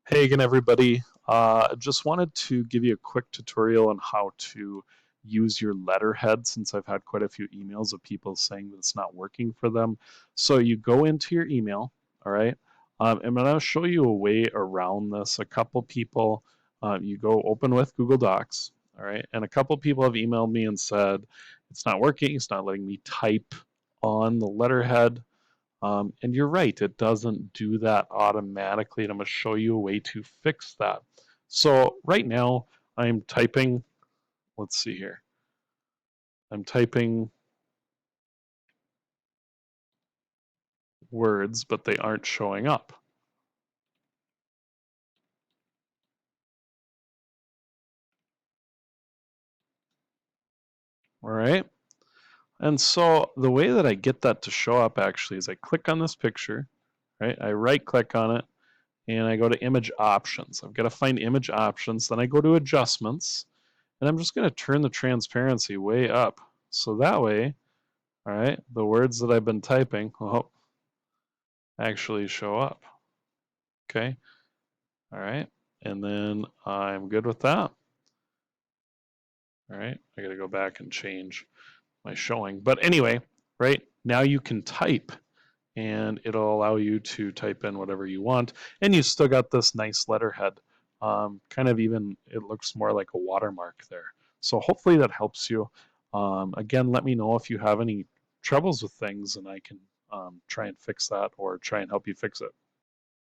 Hey again, everybody. Just wanted to give you a quick tutorial on how to use your letterhead since I've had quite a few emails of people saying that it's not working for them. So you go into your email, all right? And I'm going to show you a way around this. A couple people, you go open with Google Docs, all right? And a couple people have emailed me and said, it's not working, it's not letting me type on the letterhead. And you're right, it doesn't do that automatically, and I'm going to show you a way to fix that. So right now, I'm typing, let's see here, I'm typing words, but they aren't showing up. All right. And so the way that I get that to show up actually is I click on this picture, right? I right click on it and I go to image options. I've got to find image options. Then I go to adjustments and I'm just going to turn the transparency way up. So that way, all right, the words that I've been typing will actually show up. Okay, all right, and then I'm good with that. All right, I got to go back and change my showing. But anyway, right, now you can type and it'll allow you to type in whatever you want. And you still got this nice letterhead. Kind of even, it looks more like a watermark there. So hopefully that helps you. Again, let me know if you have any troubles with things and I can try and fix that or try and help you fix it.